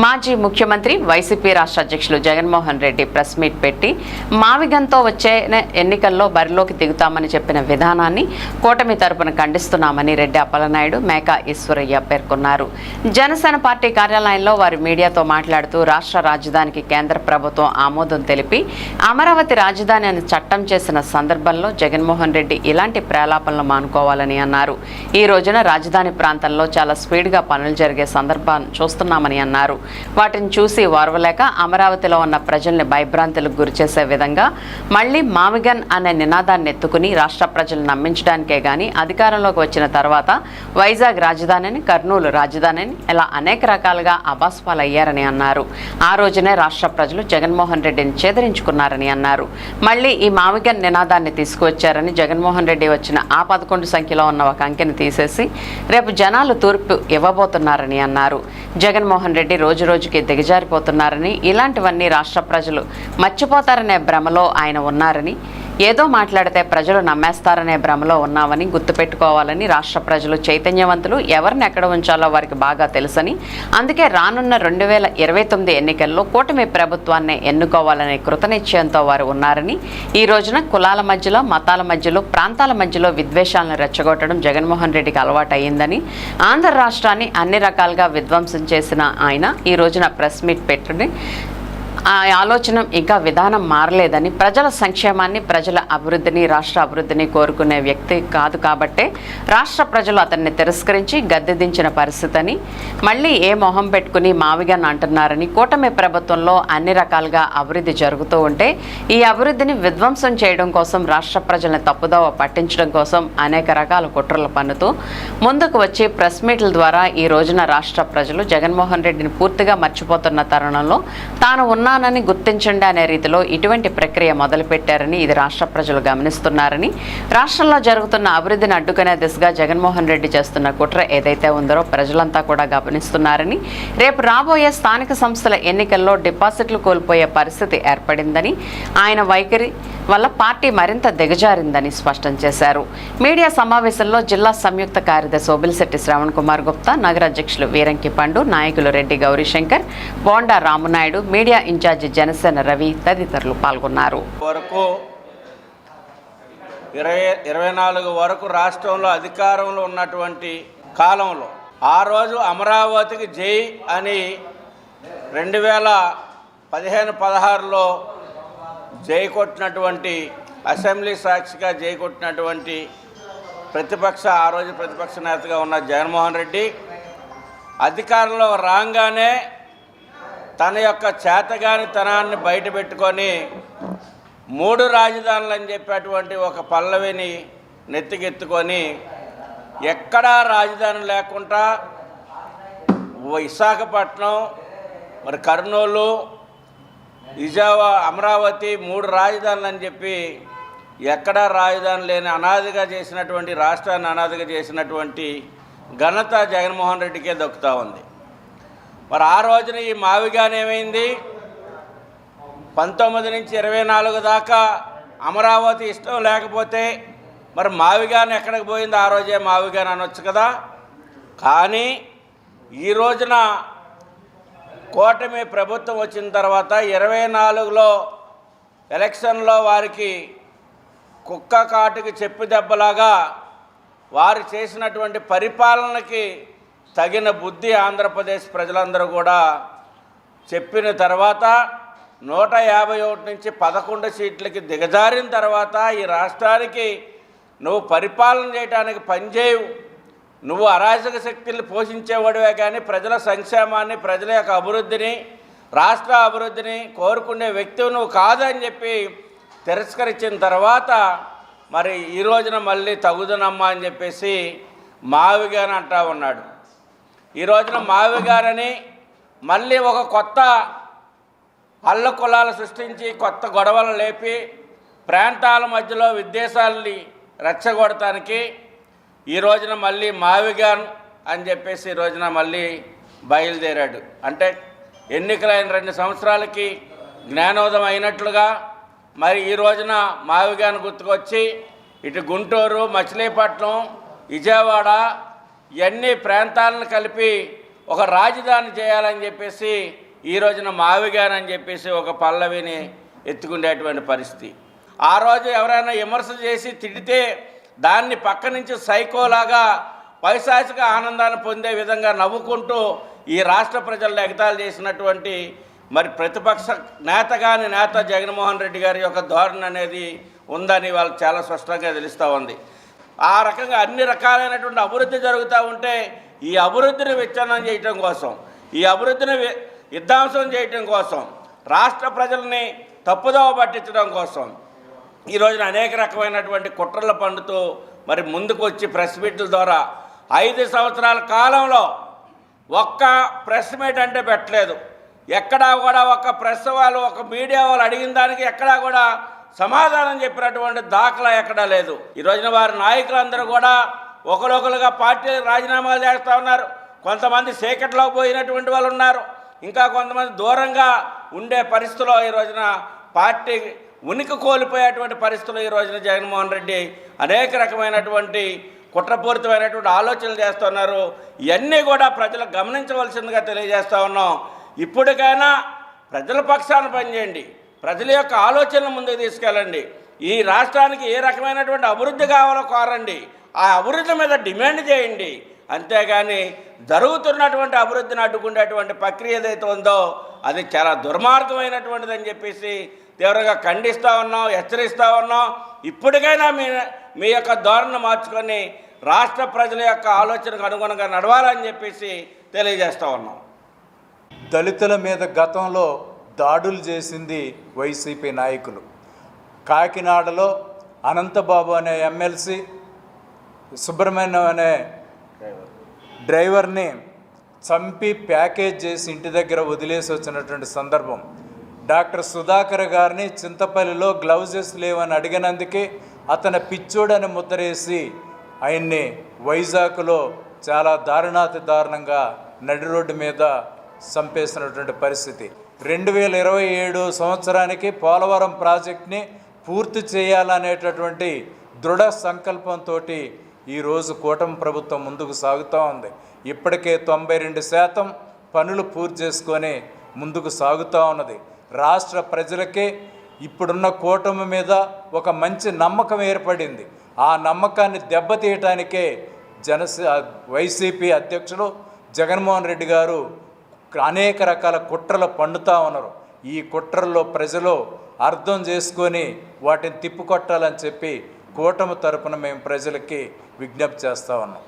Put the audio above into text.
మాజీ ముఖ్యమంత్రి వైసీపీ రాష్ట్ర అధ్యక్షులు జగన్మోహన్ రెడ్డి ప్రెస్ మీట్ పెట్టి మావిగంతో వచ్చే ఎన్నికల్లో బరిలోకి దిగుతామని చెప్పిన విధానాన్ని కూటమి తరపున ఖండిస్తున్నామని రెడ్డి అప్పలనాయుడు మేకా ఈశ్వరయ్య పేర్కొన్నారు. జనసేన పార్టీ కార్యాలయంలో వారు మీడియాతో మాట్లాడుతూ రాష్ట్ర రాజధానికి కేంద్ర ప్రభుత్వం ఆమోదం తెలిపి అమరావతి రాజధాని అని చట్టం చేసిన సందర్భంలో జగన్మోహన్ రెడ్డి ఇలాంటి ప్రేలాపనలు మానుకోవాలని అన్నారు. ఈ రోజున రాజధాని ప్రాంతంలో చాలా స్పీడ్గా పనులు జరిగే సందర్భాన్ని చూస్తున్నామని అన్నారు. వాటిని చూసి ఓర్వలేక అమరావతిలో ఉన్న ప్రజల్ని భయభ్రాంతులకు గురిచేసే విధంగా మళ్లీ మావిగన్ అనే నినాదాన్ని ఎత్తుకుని రాష్ట్ర ప్రజలు నమ్మించడానికే గాని అధికారంలోకి వచ్చిన తర్వాత వైజాగ్ రాజధానిని, కర్నూలు రాజధానిని ఇలా అనేక రకాలుగా అబాస్పాలయ్యారని అన్నారు. ఆ రోజునే రాష్ట్ర ప్రజలు జగన్మోహన్ రెడ్డిని చేదరించుకున్నారని అన్నారు. మళ్లీ ఈ మావిగన్ నినాదాన్ని తీసుకువచ్చారని, జగన్మోహన్ రెడ్డి వచ్చిన ఆ 11 సంఖ్యలో ఉన్న ఒక అంకెని తీసేసి రేపు జనాలు తూర్పు ఇవ్వబోతున్నారని అన్నారు. జగన్మోహన్ రెడ్డి రోజుకి దిగజారిపోతున్నారని, ఇలాంటివన్నీ రాష్ట్ర ప్రజలు మర్చిపోతారనే భ్రమలో ఆయన ఉన్నారని, ఏదో మాట్లాడితే ప్రజలు నమ్మేస్తారనే భ్రమలో ఉన్నామని గుర్తుపెట్టుకోవాలని, రాష్ట్ర ప్రజలు చైతన్యవంతులు, ఎవరిని ఎక్కడ ఉంచాలో వారికి బాగా తెలుసని, అందుకే రానున్న 2029 ఎన్నికల్లో కూటమి ప్రభుత్వాన్ని ఎన్నుకోవాలనే కృతనిశ్చయంతో వారు ఉన్నారని, ఈ రోజున కులాల మధ్యలో, మతాల మధ్యలో, ప్రాంతాల మధ్యలో విద్వేషాలను రెచ్చగొట్టడం జగన్మోహన్ రెడ్డికి అలవాటు అయ్యిందని, ఆంధ్ర రాష్ట్రాన్ని అన్ని రకాలుగా విధ్వంసం చేసిన ఆయన ఈ రోజున ప్రెస్ మీట్ పెట్టుకుని ఆ ఆలోచన ఇంకా విధానం మారలేదని, ప్రజల సంక్షేమాన్ని, ప్రజల అభివృద్ధిని, రాష్ట్ర అభివృద్ధిని కోరుకునే వ్యక్తి కాదు కాబట్టే రాష్ట్ర ప్రజలు అతన్ని తిరస్కరించి గద్దెదించిన పరిస్థితి అని, మళ్ళీ ఏ మొహం పెట్టుకుని మావిగన్ అంటున్నారని, కూటమి ప్రభుత్వంలో అన్ని రకాలుగా అభివృద్ధి జరుగుతూ ఉంటే ఈ అభివృద్ధిని విధ్వంసం చేయడం కోసం, రాష్ట్ర ప్రజల్ని తప్పుదోవ పట్టించడం కోసం అనేక రకాల కుట్రలు పన్నుతూ ముందుకు వచ్చి ప్రెస్ మీట్ల ద్వారా ఈ రోజున రాష్ట్ర ప్రజలు జగన్మోహన్ రెడ్డిని పూర్తిగా మర్చిపోతున్న తరుణంలో తాను ఉన్నానని గుర్తించండి అనే రీతిలో ఇటువంటి ప్రక్రియ మొదలుపెట్టారని, ఇది రాష్ట్ర ప్రజలు గమనిస్తున్నారని, రాష్ట్రంలో జరుగుతున్న అభివృద్ధిని అడ్డుకునే దిశగా జగన్మోహన్ రెడ్డి చేస్తున్న కుట్ర ఏదైతే ఉందో ప్రజలంతా కూడా గమనిస్తున్నారని, రేపు రాబోయే స్థానిక సంస్థల ఎన్నికల్లో డిపాజిట్లు కోల్పోయే పరిస్థితి ఏర్పడిందని, ఆయన వైఖరి వల్ల పార్టీ మరింత దిగజారిందని స్పష్టం చేశారు. మీడియా సమావేశంలో జిల్లా సంయుక్త కార్యదర్శి ఓబిలిశెట్టి శ్రవణ్ కుమార్ గుప్తా, నగర అధ్యక్షులు వీరంకి పండు, నాయకులు రెడ్డి గౌరీశంకర్, బోండా రామునాయుడు, మీడియా ఇన్ఛార్జి జనసేన రవి తదితరులు పాల్గొన్నారు. 24 వరకు రాష్ట్రంలో అధికారంలో ఉన్నటువంటి కాలంలో ఆ రోజు అమరావతికి జై అని 2015-16లో జై కొట్టినటువంటి, అసెంబ్లీ సాక్షిగా జై కొట్టినటువంటి ఆ రోజు ప్రతిపక్ష నేతగా ఉన్న జగన్మోహన్ రెడ్డి అధికారంలో రాగానే తన యొక్క చేతగానితనాన్ని బయటపెట్టుకొని 3 రాజధానులు అని చెప్పేటువంటి ఒక పల్లవిని నెత్తికెత్తుకొని ఎక్కడా రాజధాని లేకుండా విశాఖపట్నం, మరి కర్నూలు, అమరావతి 3 రాజధానులు అని చెప్పి ఎక్కడా రాజధాని లేని అనాదిగా చేసినటువంటి, రాష్ట్రాన్ని అనాదిగా చేసినటువంటి ఘనత జగన్మోహన్ రెడ్డికే దక్కుతూ ఉంది. మరి ఆ రోజున ఈ మావిగాన్ ఏమైంది? 19 నుంచి 24 దాకా అమరావతి ఇష్టం లేకపోతే మరి మావిగాన్ ఎక్కడికి పోయింది? ఆ రోజే మావిగాన్ అనొచ్చు కదా. కానీ ఈ రోజున కూటమి ప్రభుత్వం వచ్చిన తర్వాత 24లో ఎలక్షన్లో వారికి కుక్క కాటుకి చెప్పు దెబ్బలాగా వారు చేసినటువంటి పరిపాలనకి తగిన బుద్ధి ఆంధ్రప్రదేశ్ ప్రజలందరూ కూడా చెప్పిన తర్వాత 151 నుంచి 11 సీట్లకి దిగజారిన తర్వాత ఈ రాష్ట్రానికి నువ్వు పరిపాలన చేయడానికి పనిచేయవు, నువ్వు అరాజక శక్తుల్ని పోషించేవాడివే కానీ ప్రజల సంక్షేమాన్ని, ప్రజల యొక్క అభివృద్ధిని, రాష్ట్ర అభివృద్ధిని కోరుకునే వ్యక్తివి నువ్వు కాదని చెప్పి తిరస్కరించిన తర్వాత మరి ఈ రోజున మళ్ళీ తగుదనమ్మా అని చెప్పేసి మావిగాన్ అంటా ఉన్నాడు. ఈ రోజున మావిగారని మళ్ళీ ఒక కొత్త అల్లకులాలు సృష్టించి, కొత్త గొడవలు లేపి, ప్రాంతాల మధ్యలో విద్వేషాలని రెచ్చగొడటానికి ఈ రోజున మళ్ళీ మావిగాన్ అని చెప్పేసి ఈ రోజున మళ్ళీ బయలుదేరాడు. అంటే ఎన్నికలైన 2 సంవత్సరాలకి జ్ఞానోదయం అయినట్లుగా మరి ఈ రోజున మావిగాన్ గుర్తుకొచ్చి ఇటు గుంటూరు, మచిలీపట్నం, విజయవాడ ఇవన్నీ ప్రాంతాలను కలిపి ఒక రాజధాని చేయాలని చెప్పేసి ఈ రోజున మావిగాన్ అని చెప్పేసి ఒక పల్లవిని ఎత్తుకునేటువంటి పరిస్థితి. ఆ రోజు ఎవరైనా విమర్శ చేసి తిడితే దాన్ని పక్క నుంచి సైకోలాగా పైశాచిక ఆనందాన్ని పొందే విధంగా నవ్వుకుంటూ ఈ రాష్ట్ర ప్రజలను ఎగతాళి చేసినటువంటి మరి ప్రతిపక్ష నేత జగన్మోహన్ రెడ్డి గారి యొక్క ధోరణి అనేది ఉందని వాళ్ళు చాలా స్పష్టంగా తెలుస్తూ ఉంది. ఆ రకంగా అన్ని రకాలైనటువంటి అభివృద్ధి జరుగుతూ ఉంటే ఈ అభివృద్ధిని విచ్ఛిన్నం చేయటం కోసం, ఈ అభివృద్ధిని విధ్వంసం చేయటం కోసం, రాష్ట్ర ప్రజల్ని తప్పుదోవ పట్టించడం కోసం ఈ రోజున అనేక రకమైనటువంటి కుట్రలు పండుతూ మరి ముందుకు వచ్చి ప్రెస్ మీట్ల ద్వారా 5 సంవత్సరాల కాలంలో ఒక్క ప్రెస్ మీట్ అంటే పెట్టలేదు. ఎక్కడా కూడా ఒక ప్రెస్ వాళ్ళు, ఒక మీడియా వాళ్ళు అడిగిన దానికి ఎక్కడా కూడా సమాధానం చెప్పినటువంటి దాఖలా ఎక్కడా లేదు. ఈ రోజున వారి నాయకులందరూ కూడా ఒకరొకరుగా పార్టీలకు రాజీనామాలు చేస్తూ ఉన్నారు. కొంతమంది చీకట్లో పోయినటువంటి వాళ్ళు ఉన్నారు, ఇంకా కొంతమంది దూరంగా ఉండే పరిస్థితిలో ఈ రోజున పార్టీ ఉనికి కోల్పోయేటువంటి పరిస్థితులు ఈ రోజున జగన్మోహన్ రెడ్డి అనేక రకమైనటువంటి కుట్రపూరితమైనటువంటి ఆలోచనలు చేస్తున్నారు. ఇవన్నీ కూడా ప్రజలు గమనించవలసిందిగా తెలియజేస్తూ ఉన్నాం. ఇప్పటికైనా ప్రజల పక్షాన పనిచేయండి, ప్రజల యొక్క ఆలోచనలు ముందుకు తీసుకెళ్ళండి. ఈ రాష్ట్రానికి ఏ రకమైనటువంటి అభివృద్ధి కావాలో కోరండి, ఆ అభివృద్ధి మీద డిమాండ్ చేయండి. అంతేగాని జరుగుతున్నటువంటి అభివృద్ధిని అడ్డుకునేటువంటి ప్రక్రియ ఏదైతే ఉందో అది చాలా దుర్మార్గమైనటువంటిది అని చెప్పేసి తీవ్రంగా ఖండిస్తూ ఉన్నాం, హెచ్చరిస్తూ ఉన్నాం. ఇప్పటికైనా మీ యొక్క ధోరణి మార్చుకొని రాష్ట్ర ప్రజల యొక్క ఆలోచనకు అనుగుణంగా నడవాలని చెప్పేసి తెలియజేస్తూ ఉన్నాం. దళితుల మీద గతంలో దాడులు చేసింది వైసీపీ నాయకులు. కాకినాడలో అనంతబాబు అనే ఎమ్మెల్సీ, సుబ్రహ్మణ్యం అనే డ్రైవర్ని చంపి ప్యాకేజ్ చేసి ఇంటి దగ్గర వదిలేసి వచ్చినటువంటి సందర్భం. డాక్టర్ సుధాకర్ గారిని చింతపల్లిలో గ్లౌజెస్ లేవని అడిగినందుకే అతను పిచ్చోడని ముద్రేసి ఆయన్ని వైజాగ్లో చాలా దారుణాతి దారుణంగా నడి రోడ్డు మీద చంపేసినటువంటి పరిస్థితి. 2027 సంవత్సరానికి పోలవరం ప్రాజెక్ట్ని పూర్తి చేయాలనేటటువంటి దృఢ సంకల్పంతో ఈరోజు కూటమి ప్రభుత్వం ముందుకు సాగుతూ ఉంది. ఇప్పటికే 92% పనులు పూర్తి చేసుకొని ముందుకు సాగుతూ ఉన్నది. రాష్ట్ర ప్రజలకే ఇప్పుడున్న కూటమి మీద ఒక మంచి నమ్మకం ఏర్పడింది. ఆ నమ్మకాన్ని దెబ్బతీయటానికే వైసీపీ అధ్యక్షుడు జగన్మోహన్ రెడ్డి గారు అనేక రకాల కుట్రలు పండుతూ ఉన్నారు. ఈ కుట్రల్లో ప్రజలు అర్థం చేసుకొని వాటిని తిప్పుకొట్టాలని చెప్పి కూటమి తరపున మేము ప్రజలకి విజ్ఞప్తి చేస్తూ ఉన్నాం.